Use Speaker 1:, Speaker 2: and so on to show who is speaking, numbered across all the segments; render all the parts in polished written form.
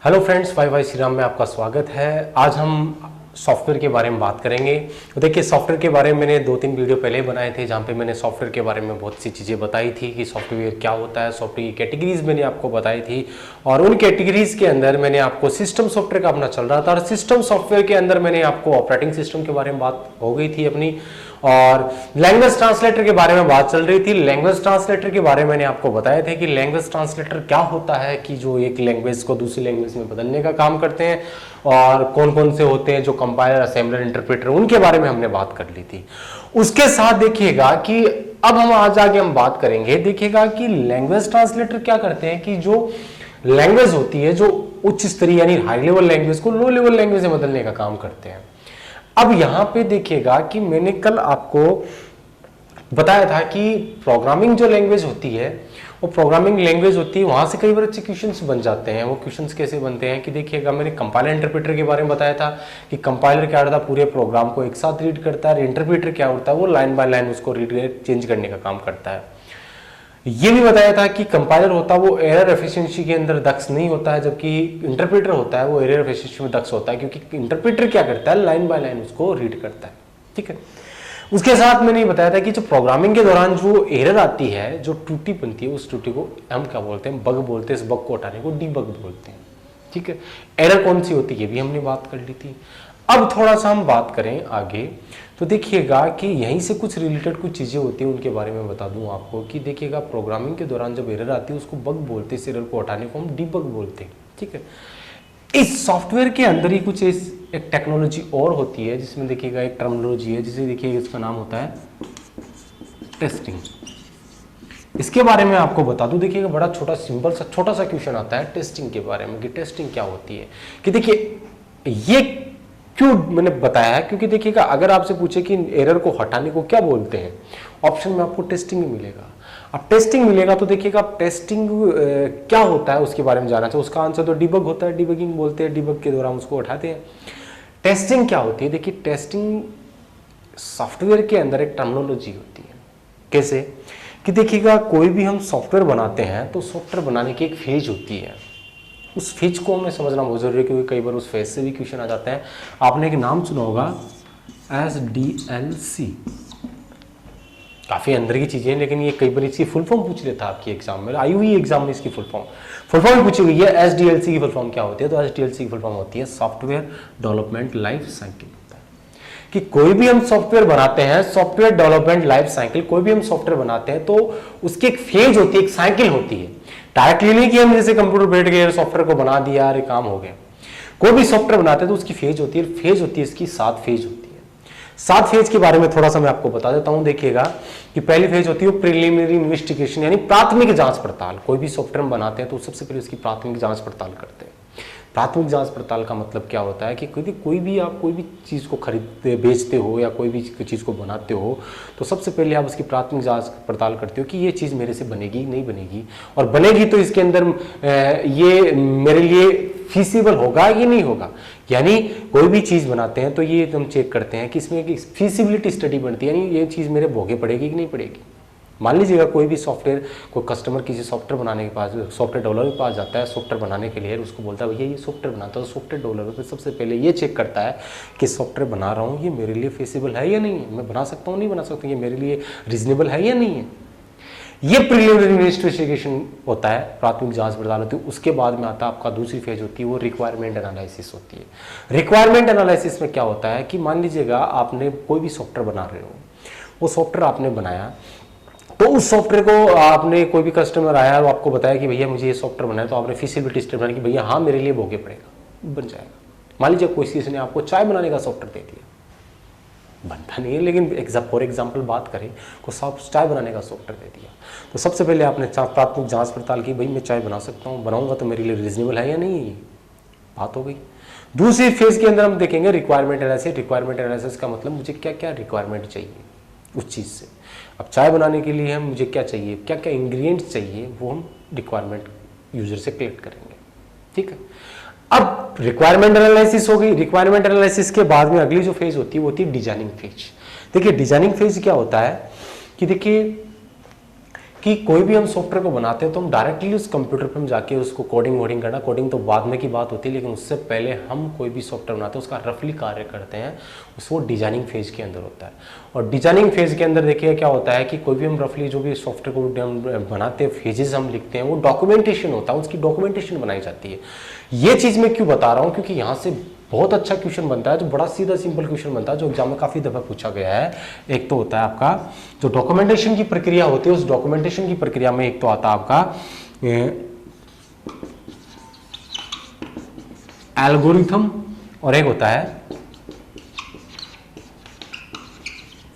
Speaker 1: Hello friends, Y Y Shri Ram में आपका स्वागत है। आज हम सॉफ्टवेयर के बारे में बात करेंगे। तो देखिए, सॉफ्टवेयर के बारे में मैंने 2-3 वीडियो पहले बनाए थे जहाँ पे मैंने सॉफ्टवेयर के बारे में बहुत सी चीज़ें बताई थी कि सॉफ्टवेयर क्या होता है। सॉफ्टवेयर की कैटेगरीज मैंने आपको बताई थी और उन कैटेगरीज के अंदर मैंने आपको सिस्टम सॉफ्टवेयर का अपना चल रहा था और सिस्टम सॉफ्टवेयर के अंदर मैंने आपको ऑपरेटिंग सिस्टम के बारे में बात हो गई थी अपनी, और लैंग्वेज ट्रांसलेटर के बारे में बात चल रही थी। लैंग्वेज ट्रांसलेटर के बारे में मैंने आपको बताया था कि लैंग्वेज ट्रांसलेटर क्या होता है, कि जो एक लैंग्वेज को दूसरी लैंग्वेज में बदलने का काम करते हैं, और कौन कौन से होते हैं जो कंपाइलर, असेंबलर, इंटरप्रेटर, उनके बारे में हमने बात कर ली थी। उसके साथ देखिएगा कि अब हम आज आगे हम बात करेंगे, देखिएगा कि लैंग्वेज ट्रांसलेटर क्या करते हैं कि जो लैंग्वेज होती है, जो उच्च स्तरीय यानी हाई लेवल लैंग्वेज को लो लेवल लैंग्वेज में बदलने का काम करते हैं। अब यहां पे देखिएगा कि मैंने कल आपको बताया था कि प्रोग्रामिंग जो लैंग्वेज होती है, वो प्रोग्रामिंग लैंग्वेज होती है, वहां से कई बार अच्छे क्वेश्चंस बन जाते हैं। वो क्वेश्चंस कैसे बनते हैं कि देखिएगा, मैंने कंपाइलर इंटरप्रेटर के बारे में बताया था कि कंपाइलर क्या करता है, पूरे प्रोग्राम को एक साथ रीड करता है। इंटरप्रेटर क्या होता है, वो लाइन बाय लाइन उसको रीड चेंज करने का काम करता है। ये भी बताया था कि कंपाइलर होता है वो एरर एफिशिएंसी के अंदर दक्ष नहीं होता है, जबकि इंटरप्रेटर होता है वो एरर एफिशिएंसी में दक्ष होता है, क्योंकि इंटरप्रेटर क्या करता है, लाइन बाय लाइन उसको रीड करता है। ठीक है। उसके साथ मैंने ये बताया था कि जो प्रोग्रामिंग के दौरान जो एरर आती है, जो त्रुटि बनती है, उस त्रुटि को हम क्या बोलते हैं, बग बोलते हैं। इस बग को हटाने को डीबग बोलते हैं। ठीक है। एरर कौन सी होती है ये भी हमने बात कर ली थी। अब थोड़ा सा हम बात करें आगे, तो देखिएगा कि यहीं से कुछ रिलेटेड कुछ चीज़ें होती हैं, उनके बारे में बता दूं आपको कि देखिएगा, प्रोग्रामिंग के दौरान जब एरर आती है उसको बग बोलते हैं, इस एरर को हटाने को हम डीबग बोलते हैं। ठीक है। इस सॉफ्टवेयर के अंदर ही कुछ एक टेक्नोलॉजी और होती है, जिसमें देखिएगा एक टर्मिनोलॉजी है, जिसे देखिएगा इसका नाम होता है टेस्टिंग। इसके बारे में आपको बता दूं, देखिएगा बड़ा छोटा सिंपल सा छोटा सा क्वेश्चन आता है टेस्टिंग के बारे में कि टेस्टिंग क्या होती है। कि देखिए, ये क्यों मैंने बताया है, क्योंकि देखिएगा अगर आपसे पूछे कि एरर को हटाने को क्या बोलते हैं, ऑप्शन में आपको टेस्टिंग ही मिलेगा। अब टेस्टिंग मिलेगा तो देखिएगा टेस्टिंग क्या होता है उसके बारे में जानना चाहिए। उसका आंसर तो डिबग होता है, डिबगिंग बोलते हैं, डिबग के दौरान उसको हटाते हैं। टेस्टिंग क्या होती है, देखिए टेस्टिंग सॉफ्टवेयर के अंदर एक टर्मिनोलॉजी होती है। कैसे कि देखिएगा, कोई भी हम सॉफ्टवेयर बनाते हैं तो सॉफ्टवेयर बनाने की एक फेज होती है। उस फेज को हमें समझना बहुत जरूरी है, क्योंकि कई बार उस फेज से भी क्वेश्चन आ जाते हैं। आपने एक नाम सुना होगा SDLC, काफी अंदर की चीजें हैं, लेकिन ये कई बार इसकी फुल फॉर्म पूछ लेता है आपकी एग्जाम में, आई हुई एग्जाम में इसकी फुल फॉर्म पूछी हुई है। SDLC की फुल फॉर्म क्या होती है, तो SDLC की फुल फॉर्म होती है सॉफ्टवेयर डेवलपमेंट लाइफ साइकिल। कि कोई भी हम सॉफ्टवेयर बनाते हैं, सॉफ्टवेयर डेवलपमेंट लाइफ साइकिल, कोई भी हम सॉफ्टवेयर बनाते हैं तो उसकी एक फेज होती है, एक साइकिल होती है। डायरेक्टली नहीं कि हम जैसे कंप्यूटर बैठ गए, सॉफ्टवेयर को बना दिया, अरे काम हो गया। कोई भी सॉफ्टवेयर बनाते हैं तो उसकी फेज होती है, फेज होती है इसकी 7 फेज होती है। 7 फेज के बारे में थोड़ा सा मैं आपको बता देता हूं। देखिएगा कि पहली फेज होती है प्रिलिमिनरी इन्वेस्टिगेशन, यानी प्राथमिक जांच पड़ताल। कोई भी सॉफ्टवेयर हम बनाते हैं तो सबसे पहले उसकी प्राथमिक जांच पड़ताल करते हैं। प्राथमिक जांच पड़ताल का मतलब क्या होता है कि कोई भी आप कोई भी चीज़ को खरीदते बेचते हो या कोई भी चीज़ को बनाते हो, तो सबसे पहले आप उसकी प्राथमिक जांच पड़ताल करते हो कि ये चीज़ मेरे से बनेगी नहीं बनेगी, और बनेगी तो इसके अंदर ये मेरे लिए फीसिबल होगा या नहीं होगा। यानी कोई भी चीज़ बनाते हैं तो ये हम चेक करते हैं कि इसमें एक फीसिबिलिटी स्टडी बनती है, यानी ये चीज़ मेरे भोगे पड़ेगी कि नहीं पड़ेगी। मान लीजिएगा कोई भी सॉफ्टवेयर, कोई कस्टमर किसी सॉफ्टवेयर बनाने के पास, सॉफ्टवेयर डेवलपर के पास जाता है सॉफ्टवेयर बनाने के लिए, उसको बोलता है भैया ये सॉफ्टवेयर बनाता है, तो सॉफ्टवेयर डेवलपर सबसे पहले ये चेक करता है कि सॉफ्टवेयर बना रहा हूँ ये मेरे लिए फेसिबल है या नहीं है, मैं बना सकता हूँ नहीं बना सकता, ये मेरे लिए रीजनेबल है या नहीं है। ये प्रिलिमिनरी इन्वेस्टिगेशन होता है, प्राथमिक जांच पड़ताल होती है। उसके बाद में आता है आपका दूसरी फेज होती है, वो रिक्वायरमेंट एनालिसिस होती है। रिक्वायरमेंट एनालिसिस में क्या होता है कि मान लीजिएगा आपने कोई भी सॉफ्टवेयर बना रहे हो, वो सॉफ्टवेयर आपने बनाया, तो उस सॉफ्टवेयर को आपने, कोई भी कस्टमर आया और आपको बताया कि भैया मुझे ये सॉफ्टवेयर बनाया, तो आपने फीसिबिलिटी स्टडी बनाई कि भैया हाँ मेरे लिए भोगे पड़ेगा, बन जाएगा। मान लीजिए कोई किसी ने आपको चाय बनाने का सॉफ्टवेयर दे दिया, बनता नहीं है, लेकिन फॉर एग्जाम्पल बात करें, को चाय बनाने का सॉफ्टवेयर दे दिया, तो सबसे पहले आपने प्राथमिक जांच पड़ताल की, भाई मैं चाय बना सकता हूँ, बनाऊंगा तो मेरे लिए रीजनेबल है या नहीं है, बात हो गई। दूसरी फेज के अंदर हम देखेंगे रिक्वायरमेंट एनालिसिस। रिक्वायरमेंट एनालिसिस का मतलब मुझे क्या क्या रिक्वायरमेंट चाहिए उस चीज़ से। अब चाय बनाने के लिए हम मुझे क्या चाहिए, क्या क्या इंग्रेडिएंट्स चाहिए, वो हम रिक्वायरमेंट यूजर से कलेक्ट करेंगे। ठीक है। अब रिक्वायरमेंट एनालिसिस हो गई। रिक्वायरमेंट एनालिसिस के बाद में अगली जो फेज होती है वो होती है डिजाइनिंग फेज। देखिए डिजाइनिंग फेज क्या होता है कि देखिए कि कोई भी हम सॉफ्टवेयर को बनाते हैं तो हम डायरेक्टली उस कंप्यूटर पर हम जाके उसको कोडिंग वोडिंग करना, कोडिंग तो बाद में की बात होती है, लेकिन उससे पहले हम कोई भी सॉफ्टवेयर बनाते हैं उसका रफली कार्य करते हैं, वो डिजाइनिंग फेज के अंदर होता है। और डिजाइनिंग फेज के अंदर देखिए क्या होता है कि कोई भी हम रफली जो भी सॉफ्टवेयर को हम बनाते हैं, फेजेस हम लिखते हैं, वो डॉक्यूमेंटेशन होता है, उसकी डॉक्यूमेंटेशन बनाई जाती है। ये चीज़ मैं क्यों बता रहा हूँ, क्योंकि यहाँ से बहुत अच्छा क्वेश्चन बनता है, जो बड़ा सीधा सिंपल क्वेश्चन बनता है, जो एग्जाम में काफ़ी दफ़ा पूछा गया है। एक तो होता है आपका जो डॉक्यूमेंटेशन की प्रक्रिया होती है, उस डॉक्यूमेंटेशन की प्रक्रिया में एक तो आता है आपका एल्गोरिथम और एक होता है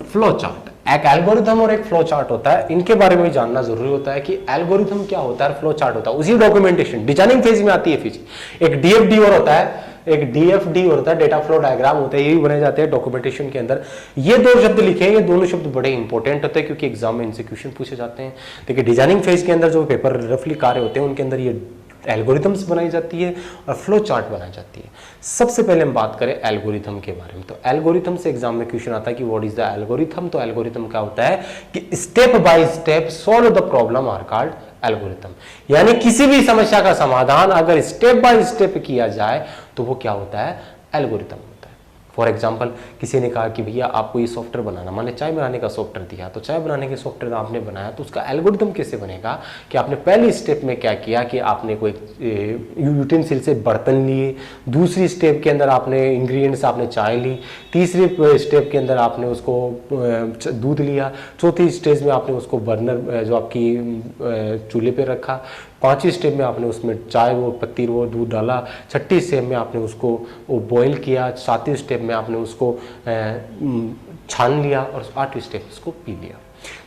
Speaker 1: फ्लो चार्ट। एक एल्गोरिथम और एक फ्लो चार्ट होता है, इनके बारे में जानना जरूरी होता है कि एल्गोरिथम क्या होता है, फ्लो चार्ट होता है, उसी डॉक्यूमेंटेशन डिजाइनिंग फेज में आती है फीचर। एक डीएफडी और होता है, एक डीएफडी होता है, डेटा फ्लो डायग्राम होता है, ये भी बने जाते हैं डॉक्यूमेंटेशन के अंदर। ये दो शब्द लिखे हैं, ये दोनों शब्द बड़े इंपॉर्टेंट होते हैं क्योंकि एग्जाम में इनसे क्वेश्चन पूछे जाते हैं। देखिए डिजाइनिंग फेज के अंदर जो पेपर रफली कार्य होते हैं उनके अंदर ये एल्गोरिथम्स बनाई जाती है और फ्लो चार्ट बनाई जाती है। सबसे पहले हम बात करें एल्गोरिथम के बारे में, तो एल्गोरिथम से एग्जाम में क्वेश्चन आता है कि व्हाट इज द एल्गोरिथम। तो एल्गोरिथम क्या होता है कि step by step solve the problem are called algorithm, यानी किसी भी समस्या का समाधान अगर स्टेप बाय स्टेप किया जाए तो वो क्या होता है, एल्गोरिथम होता है। फॉर एग्जाम्पल किसी ने कहा कि भैया आपको ये सॉफ्टवेयर बनाना, मैंने चाय बनाने का सॉफ्टवेयर दिया, तो चाय बनाने के सॉफ्टवेयर आपने बनाया तो उसका एल्गोरिथम कैसे बनेगा कि आपने पहले स्टेप में क्या किया कि आपने कोई यूटेंसिल से बर्तन लिए, दूसरी स्टेप के अंदर आपने इंग्रेडिएंट्स आपने चाय ली, तीसरी स्टेप के अंदर आपने उसको दूध लिया, चौथी स्टेज में आपने उसको बर्नर जो आपकी चूल्हे पे रखा, पांचवी स्टेप में आपने उसमें चाय वो पत्ती वो दूध डाला, छठी स्टेप में आपने उसको वो बॉईल किया, सातवीं स्टेप में आपने उसको छान लिया और आठवीं स्टेप उसको पी लिया।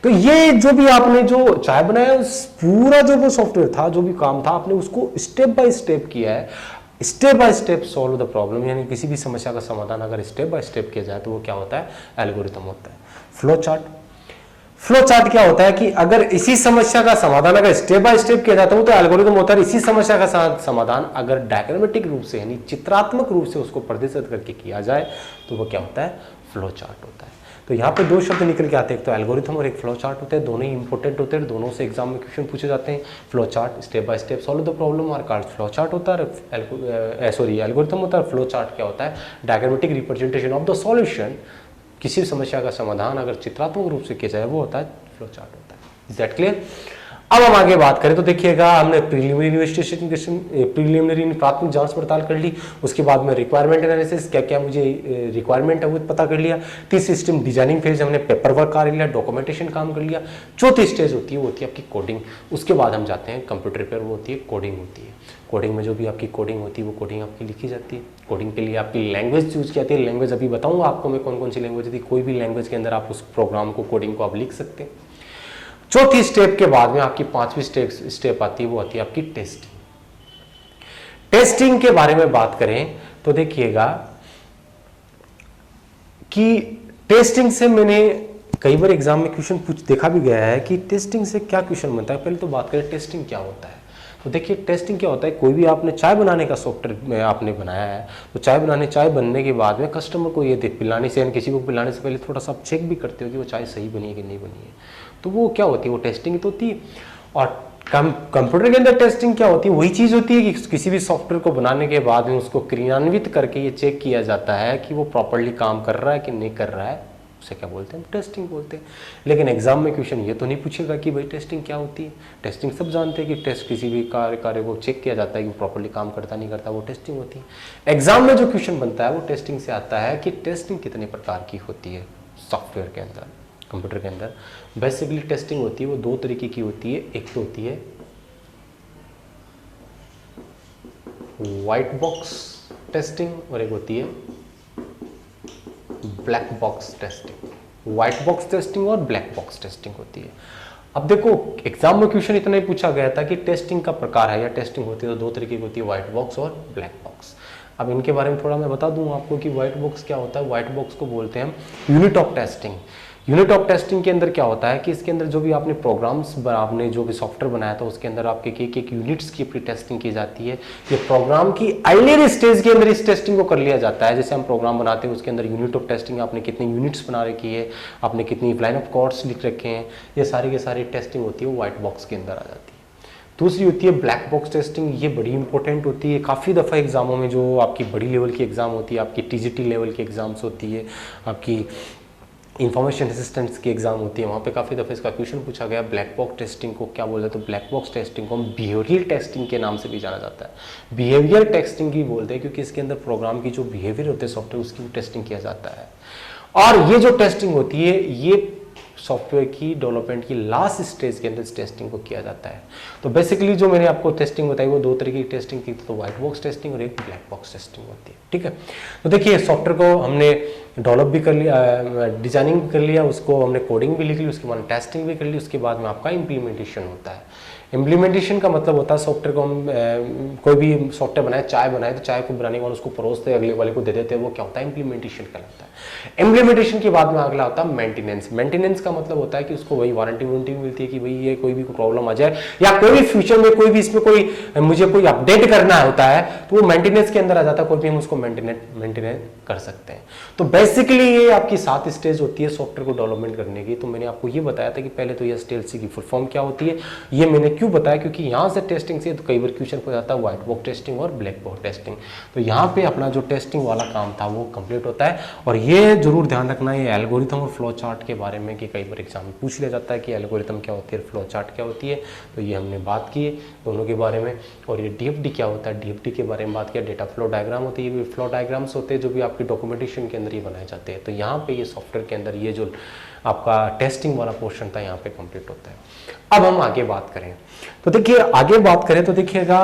Speaker 1: तो ये जो भी आपने जो चाय बनाया उस पूरा जो वो सॉफ्टवेयर था, जो भी काम था, आपने उसको स्टेप बाय स्टेप किया है। Step by step solve the problem, यानी किसी भी समस्या का समाधान अगर स्टेप बाय स्टेप किया जाए तो वो क्या होता है, एल्गोरिथम होता है। फ्लो चार्ट, फ्लो चार्ट क्या होता है कि अगर इसी समस्या का समाधान अगर स्टेप बाय स्टेप किया जाता है तो एल्गोरिथम होता है। इसी समस्या का समाधान अगर डायग्रामेटिक रूप से यानी चित्रात्मक रूप से उसको प्रदर्शित करके किया जाए तो वो क्या होता है, फ्लो चार्ट होता है। तो यहाँ पे दो शब्द निकल के आते हैं, एक तो एल्गोरिथम और एक फ्लो चार्ट होते हैं, दोनों ही इंपॉर्टेंट होते हैं, दोनों से एग्जाम में क्वेश्चन पूछे जाते हैं। Flow chart step by step solve the problem और कार्ड फ्लो चार्ट होता है, सॉरी एल्गोरिथम होता है। फ्लो चार्ट क्या होता है, diagrammatic representation of the solution, किसी समस्या का समाधान अगर चित्रात्मक रूप से किया जाए वो होता है फ्लो चार्ट होता है। Is that clear? अब हम आगे बात करें तो देखिएगा हमने प्रीलिमिनरी इन्वेस्टिगेशन, प्रीलिमिनरी प्राथमिक जांच पड़ताल कर ली, उसके बाद में रिक्वायरमेंट एनालिसिस, क्या क्या मुझे रिक्वायरमेंट है वो पता कर लिया। तीसरी स्टेज डिजाइनिंग फेज, हमने पेपर वर्क कर लिया, डॉक्यूमेंटेशन काम कर लिया। चौथी स्टेज होती है वो होती है आपकी कोडिंग, उसके बाद हम जाते हैं कंप्यूटर पर, वो होती है कोडिंग होती है। कोडिंग में जो भी आपकी कोडिंग होती है वो कोडिंग आपकी लिखी जाती है। कोडिंग के लिए आपकी लैंग्वेज यूज की जाती है, लैंग्वेज अभी बताऊंगा आपको मैं कौन कौन सी लैंग्वेज होती है, कोई भी लैंग्वेज के अंदर आप उस प्रोग्राम को कोडिंग को आप लिख सकते हैं। चौथी स्टेप के बाद में आपकी पांचवी स्टेप आती है, वो आती है आपकी टेस्टिंग। टेस्टिंग के बारे में बात करें तो देखिएगा कि टेस्टिंग से मैंने कई बार एग्जाम में क्वेश्चन देखा भी गया है कि टेस्टिंग से क्या क्वेश्चन बनता है। पहले तो बात करें टेस्टिंग क्या होता है। तो देखिए टेस्टिंग क्या होता है, कोई भी आपने चाय बनाने का सॉफ्टवेयर आपने बनाया है तो चाय बनने के बाद में कस्टमर को ये पिलाने से किसी को पिलाने से पहले थोड़ा सा आप चेक भी करते हो कि वो चाय सही बनी है कि नहीं बनी है, तो वो क्या होती है, वो टेस्टिंग तो होती है। और कंप्यूटर के अंदर टेस्टिंग क्या होती है, वही चीज़ होती है कि किसी भी सॉफ्टवेयर को बनाने के बाद में उसको क्रियान्वित करके ये चेक किया जाता है कि वो प्रॉपरली काम कर रहा है कि नहीं कर रहा है, उसे क्या बोलते हैं, टेस्टिंग बोलते हैं। लेकिन एग्जाम में क्वेश्चन ये तो नहीं पूछेगा कि भाई टेस्टिंग क्या होती है। टेस्टिंग सब जानते हैं कि टेस्ट किसी भी कार्य को चेक किया जाता है कि वो प्रॉपरली काम करता नहीं करता, वो टेस्टिंग होती है। एग्जाम में जो क्वेश्चन बनता है वो टेस्टिंग से आता है कि टेस्टिंग कितने प्रकार की होती है सॉफ्टवेयर के अंदर, कंप्यूटर के अंदर। बेसिकली टेस्टिंग होती है वो दो तरीके की होती है, एक तो होती है व्हाइट बॉक्स टेस्टिंग और एक होती है black box testing. White box testing और ब्लैक बॉक्स टेस्टिंग होती है। अब देखो एग्जाम में क्वेश्चन इतना ही पूछा गया था कि टेस्टिंग का प्रकार है या टेस्टिंग होती है तो दो तरीके की होती है, व्हाइट बॉक्स और ब्लैक बॉक्स। अब इनके बारे में थोड़ा मैं बता दूं आपको कि व्हाइट बॉक्स क्या होता है। व्हाइट बॉक्स को बोलते हैं हम unit of testing. Unit of testing के अंदर क्या होता है कि इसके अंदर जो भी आपने प्रोग्राम्स, आपने जो भी सॉफ्टवेयर बनाया था उसके अंदर आपके एक यूनिट्स की अपनी टेस्टिंग की जाती है। ये प्रोग्राम की अर्लियर स्टेज के अंदर इस टेस्टिंग को कर लिया जाता है। जैसे हम प्रोग्राम बनाते हैं उसके अंदर यूनिट ऑफ टेस्टिंग, आपने कितनी यूनिट्स बना रखी है, आपने कितनी लाइन ऑफ कोड्स लिख रखे हैं, ये सारी की सारी टेस्टिंग होती है वो व्हाइट बॉक्स के अंदर आ जाती है। दूसरी होती है ब्लैक बॉक्स टेस्टिंग, ये बड़ी इंपॉर्टेंट होती है। काफ़ी दफ़ा एग्जामों में जो आपकी बड़ी लेवल की एग्जाम होती है, आपकी टीजीटी लेवल की एग्जाम्स होती है, आपकी इंफॉर्मेशन असिस्टेंट्स की एग्जाम होती है, वहाँ पे काफ़ी दफ़े इसका क्वेश्चन पूछा गया। ब्लैक बॉक्स टेस्टिंग को क्या बोलते हैं, तो ब्लैक बॉक्स टेस्टिंग को हम बिहेवियर टेस्टिंग के नाम से भी जाना जाता है। बिहेवियर टेस्टिंग ही बोलते हैं क्योंकि इसके अंदर प्रोग्राम की जो बिहेवियर होते हैं सॉफ्टवेयर उसकी टेस्टिंग किया जाता है। और ये जो टेस्टिंग होती है ये सॉफ्टवेयर की डेवलपमेंट की लास्ट स्टेज के अंदर इस टेस्टिंग को किया जाता है। तो बेसिकली जो मैंने आपको टेस्टिंग बताई वो दो तरीके की टेस्टिंग की, तो व्हाइट बॉक्स टेस्टिंग और एक ब्लैक बॉक्स टेस्टिंग होती है। ठीक है, तो देखिए सॉफ्टवेयर को हमने डेवलप भी कर लिया, डिजाइनिंग भी कर लिया, उसको हमने कोडिंग भी लिख ली, उसके बाद टेस्टिंग भी कर ली, उसके बाद में आपका इम्प्लीमेंटेशन होता है। इम्प्लीमेंटेशन का मतलब होता है सॉफ्टवेयर को हम कोई भी सॉफ्टवेयर बनाए, चाय बनाए तो चाय को बनाने के बाद उसको परोसते अगले वाले को दे देते हैं, वो क्या होता है इम्प्लीमेंटेशन कहलाता है। इम्प्लीमेंटेशन के बाद में अगला होता है मेंटेनेंस। मेंटेनेंस का मतलब होता है कि उसको वही वारंटी मिलती है कि भाई ये कोई भी प्रॉब्लम आ जाए या कोई भी फ्यूचर में कोई भी इसमें कोई मुझे कोई अपडेट करना होता है तो वो मेंटेनेंस के अंदर आ जाता है, कोई भी हम उसको मेंटेनेंस कर सकते हैं। तो बेसिकली ये आपकी 7 स्टेज होती है सॉफ्टवेयर को डेवलपमेंट करने की। तो मैंने आपको ये बताया था कि पहले तो ये SDLC की फुल फॉर्म क्या होती है, ये मैंने क्यों बताया, क्योंकि यहाँ से टेस्टिंग से तो कई बार क्वेश्चन हो जाता है व्हाइट बॉक्स टेस्टिंग और ब्लैक बॉक्स टेस्टिंग। तो यहाँ पे अपना जो टेस्टिंग वाला काम था वो कंप्लीट होता है। और ये जरूर ध्यान रखना ये एल्गोरिथम और फ्लो चार्ट के बारे में कि कई बार एग्जाम में पूछ लिया जाता है कि एल्गोरिथम क्या होती है, फ्लो चार्ट क्या होती है। तो ये हमने बात की दोनों के बारे में। और ये DFD क्या होता है, DFD के बारे में बात किया। डेटा फ्लो डायग्राम होती है, ये फ्लो डायग्राम्स होते हैं जो भी आपकी डॉक्यूमेंटेशन के अंदर ये बनाए जाते हैं। तो यहाँ पे ये सॉफ्टवेयर के अंदर ये जो आपका टेस्टिंग वाला पोर्शन था यहाँ पे कंप्लीट होता है। अब हम आगे बात करें तो देखिए, आगे बात करें तो देखिएगा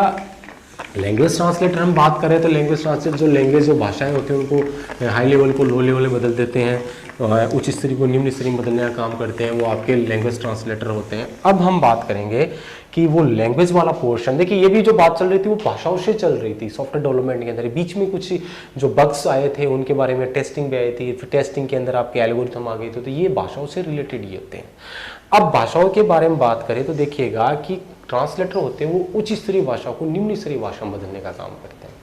Speaker 1: लैंग्वेज ट्रांसलेटर हम बात करें तो लैंग्वेज ट्रांसलेटर जो लैंग्वेज जो भाषाएं होती हैं उनको हाई लेवल को लो लेवल में बदल देते हैं, उच्च स्तरीय को निम्न स्तरीय में बदलने का काम करते हैं, वो आपके लैंग्वेज ट्रांसलेटर होते हैं। अब हम बात करेंगे कि वो लैंग्वेज वाला पोर्शन, देखिए ये भी जो बात चल रही थी वो भाषाओं से चल रही थी सॉफ्टवेयर डेवलपमेंट के अंदर। बीच में कुछ जो बग्स आए थे उनके बारे में टेस्टिंग भी आई थी, फिर टेस्टिंग के अंदर आपके एल्गोरिथम आ गए थे। तो ये भाषाओं से रिलेटेड ही होते हैं। अब भाषाओं के बारे में बात करें तो देखिएगा कि ट्रांसलेटर होते हैं वो उच्च स्तरीय भाषा को निम्न स्तरीय भाषा में बदलने का काम करते हैं।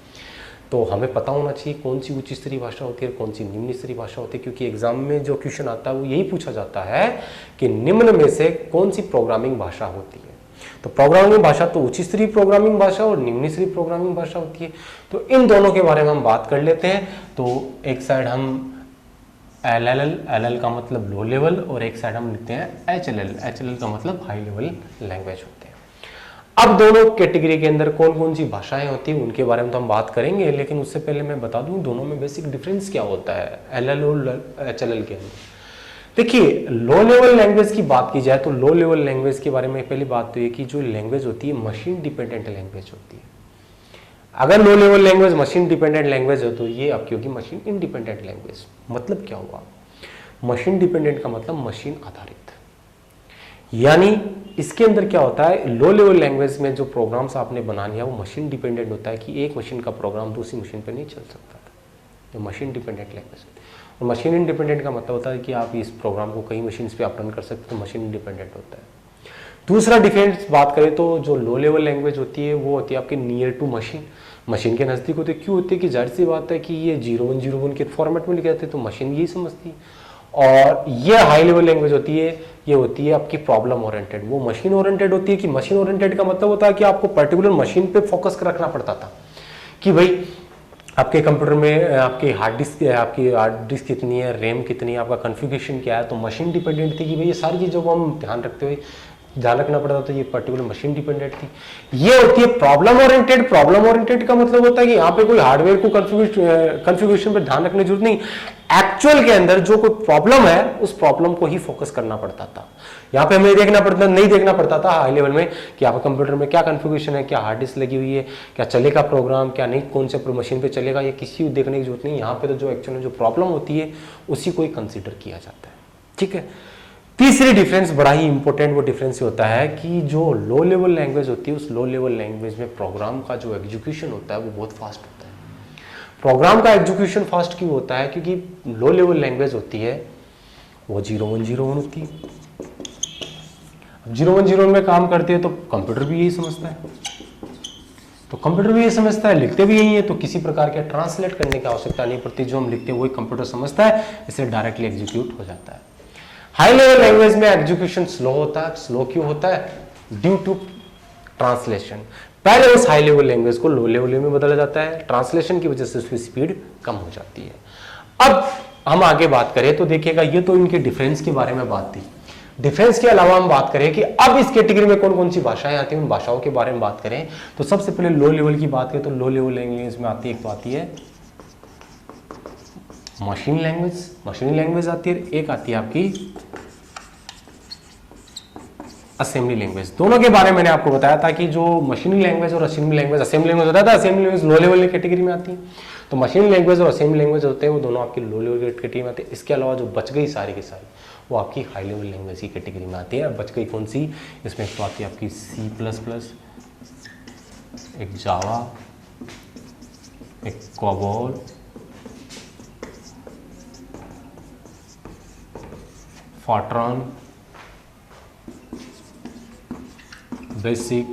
Speaker 1: तो हमें पता होना चाहिए कौन सी उच्च स्तरीय भाषा होती है और कौन सी निम्न स्तरीय भाषा होती है, क्योंकि एग्जाम में जो क्वेश्चन आता है वो यही पूछा जाता है कि निम्न में से कौन सी प्रोग्रामिंग भाषा होती है। तो प्रोग्रामिंग भाषा तो उच्च स्तरीय प्रोग्रामिंग भाषा और निम्न स्तरीय प्रोग्रामिंग भाषा होती है। तो इन दोनों के बारे में हम बात कर लेते हैं। तो एक साइड हम LLL का मतलब लो लेवल और एक साइड हम लिखते हैं HLL का मतलब हाई लेवल लैंग्वेज होते हैं। अब दोनों कैटेगरी के अंदर कौन कौन सी भाषाएं होती हैं उनके बारे में तो हम बात करेंगे, लेकिन उससे पहले मैं बता दूं दोनों में बेसिक डिफरेंस क्या होता है LL और HLL के अंदर। देखिए लो लेवल लैंग्वेज की बात की जाए तो लो लेवल लैंग्वेज के बारे में पहली बात तो ये कि जो लैंग्वेज होती है मशीन डिपेंडेंट लैंग्वेज होती है। अगर low level language machine dependent language हो तो ये आपकी होगी मशीन इंडिपेंडेंट लैंग्वेज। मतलब क्या हुआ, मशीन डिपेंडेंट का मतलब मशीन आधारित, यानी इसके अंदर क्या होता है लो लेवल लैंग्वेज में जो प्रोग्राम्स आपने बना लिया वो मशीन डिपेंडेंट होता है कि एक मशीन का प्रोग्राम दूसरी मशीन पर नहीं चल सकता था, तो मशीन डिपेंडेंट लैंग्वेज होती है। और मशीन इंडिपेंडेंट का मतलब होता है कि आप इस प्रोग्राम को कई मशीन पे आप रन कर सकते हो, तो मशीन इंडिपेंडेंट होता है। दूसरा डिफरेंस बात करें तो जो लो लेवल लैंग्वेज होती है वो होती है आपके नियर टू मशीन, मशीन के नज़दीक होती है। क्यों होती है कि जाहिर सी बात है कि ये 0101 के फॉर्मेट में लिखे जाते हैं तो मशीन यही समझती है। और ये हाई लेवल लैंग्वेज होती है, ये होती है आपकी प्रॉब्लम ओरिएंटेड। वो मशीन ओरिएंटेड होती है कि मशीन ओरिएंटेड का मतलब होता है कि आपको पर्टिकुलर मशीन पे फोकस रखना पड़ता था कि भाई आपके कंप्यूटर में आपकी हार्ड डिस्क कितनी है, रैम कितनी है, आपका कॉन्फ़िगरेशन क्या है। तो मशीन डिपेंडेंट थी कि भाई ये सारी चीज़ों को हम ध्यान रखना पड़ता, तो ये पर्टिकुलर मशीन डिपेंडेंट थी। ये होती है प्रॉब्लम ओरिएंटेड। प्रॉब्लम ओरिएंटेड का मतलब होता है कि यहाँ पे कोई हार्डवेयर को कॉन्फ़िगरेशन पर ध्यान रखने की जरूरत नहीं, एक्चुअल के अंदर जो कोई प्रॉब्लम है उस प्रॉब्लम को ही फोकस करना पड़ता था। यहाँ पे हमें नहीं देखना पड़ता था हाई लेवल में कि आपके कंप्यूटर में क्या कॉन्फ़िगरेशन है, क्या हार्ड डिस्क लगी हुई है, क्या चलेगा प्रोग्राम, क्या नहीं, कौन से मशीन पे चलेगा, ये किसी को देखने की जरूरत नहीं। यहाँ पे तो जो एक्चुअल में जो प्रॉब्लम होती है उसी को ही कंसिडर किया जाता है। ठीक है, तीसरी डिफरेंस बड़ा ही इंपॉर्टेंट वो डिफरेंस होता है कि जो लो लेवल लैंग्वेज होती है उस लो लेवल लैंग्वेज में प्रोग्राम का जो एग्जीक्यूशन होता है वो बहुत फास्ट होता है। प्रोग्राम का एग्जीक्यूशन फास्ट क्यों होता है, क्योंकि लो लेवल लैंग्वेज होती है वो 0101 होती है। अब 0101 में काम करते हैं तो कंप्यूटर भी यही समझता है, तो कंप्यूटर भी यही समझता है, लिखते भी यही है, तो किसी प्रकार के ट्रांसलेट करने की आवश्यकता नहीं पड़ती, जो हम लिखते हैं वही कंप्यूटर समझता है, इससे डायरेक्टली एग्जीक्यूट हो जाता है। हाई लेवल लैंग्वेज में एग्जीक्यूशन स्लो होता है। स्लो क्यों होता है? Due to translation. पहले उस हाई लेवल लैंग्वेज को लो लेवल में बदला जाता है, ट्रांसलेशन की वजह से उसकी स्पीड कम हो जाती है। अब हम आगे बात करें तो देखिएगा, ये तो इनके डिफरेंस के बारे में बात थी। डिफरेंस के अलावा हम बात करें कि अब इस कैटेगरी में कौन कौन सी भाषाएं आती हैं, उन भाषाओं के बारे में बात करें तो सबसे पहले लो लेवल की बात करें तो लो लेवल लैंग्वेज में आती है, एक तो आती है मशीन लैंग्वेज, मशीन लैंग्वेज आती है, एक आती है आपकी असेंबली लैंग्वेज। दोनों के बारे में मैंने आपको बताया था कि जो मशीनी लैंग्वेज और असेंबली लैंग्वेज, असेंबली लैंग्वेज होता था, असेंबली लैंग्वेज लो लेवल की कैटेगरी में आती है, तो मशीनी लैंग्वेज और असेंबली लैंग्वेज होते हैं वो दोनों आपकी लो लेवल की कैटेगरी में आते हैं। इसके अलावा जो बच गई सारी की सारी वो आपकी हाई लेवल लैंग्वेज की कैटेगरी में आती है। बच गई कौन सी? इसमें तो आती है आपकी C++, एक जावा, एक कोबोल, फॉर्ट्रॉन, बेसिक,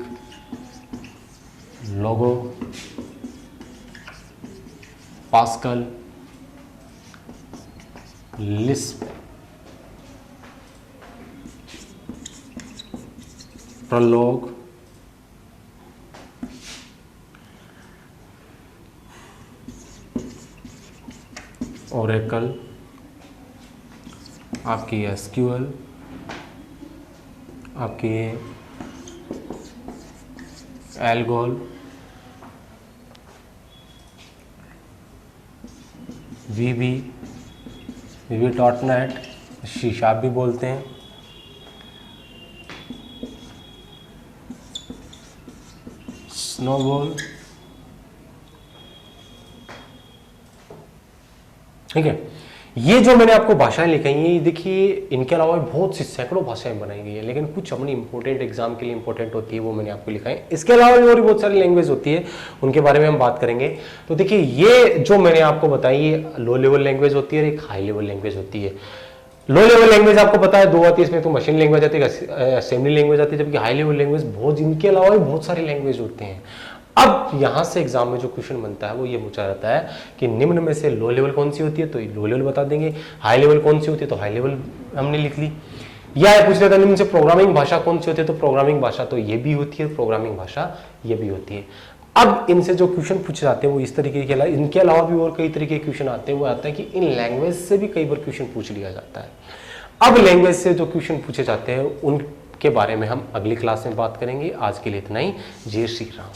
Speaker 1: लोगो, पास्कल, लिस्प, प्रलोग, ओरेकल, आपकी SQL, आपकी एल्गोल, VB.NET, C# भी बोलते हैं, स्नोबॉल, ठीक है। ये जो मैंने आपको भाषाएं लिखाई हैं, देखिए इनके अलावा बहुत सी सैकड़ों भाषाएं बनाई गई है, लेकिन कुछ अपनी इंपॉर्टेंट एग्जाम के लिए इंपॉर्टेंट होती है वो मैंने आपको लिखाई है। इसके अलावा भी और बहुत सारी लैंग्वेज होती है, उनके बारे में हम बात करेंगे। तो देखिए ये जो मैंने आपको बताई ये लो लेवल लैंग्वेज होती है और एक हाई लेवल लैंग्वेज होती है। लो लेवल लैंग्वेज आपको पता है दो आती है, इसमें तो मशीन लैंग्वेज आती है, असेंबली लैंग्वेज आती है, जबकि हाई लेवल लैंग्वेज बहुत, इनके अलावा भी बहुत सारी लैंग्वेज होते हैं। अब यहां से एग्जाम में जो क्वेश्चन बनता है वो ये पूछा जाता है कि निम्न में से लो लेवल कौन सी होती है, तो लो लेवल बता देंगे। हाई लेवल कौन सी होती है, तो हाई लेवल हमने लिख ली। या पूछ लेता है निम्न से प्रोग्रामिंग भाषा कौन सी होती है, तो प्रोग्रामिंग भाषा तो ये भी होती है, प्रोग्रामिंग भाषा ये भी होती है। अब इनसे जो क्वेश्चन पूछे जाते हैं वो इस तरीके के, इनके अलावा भी और कई तरीके के क्वेश्चन आते हैं। वो आता है कि इन लैंग्वेज से भी कई बार क्वेश्चन पूछ लिया जाता है। अब लैंग्वेज से जो क्वेश्चन पूछे जाते हैं उनके बारे में हम अगली क्लास में बात करेंगे। आज के लिए इतना ही। जय श्री राम।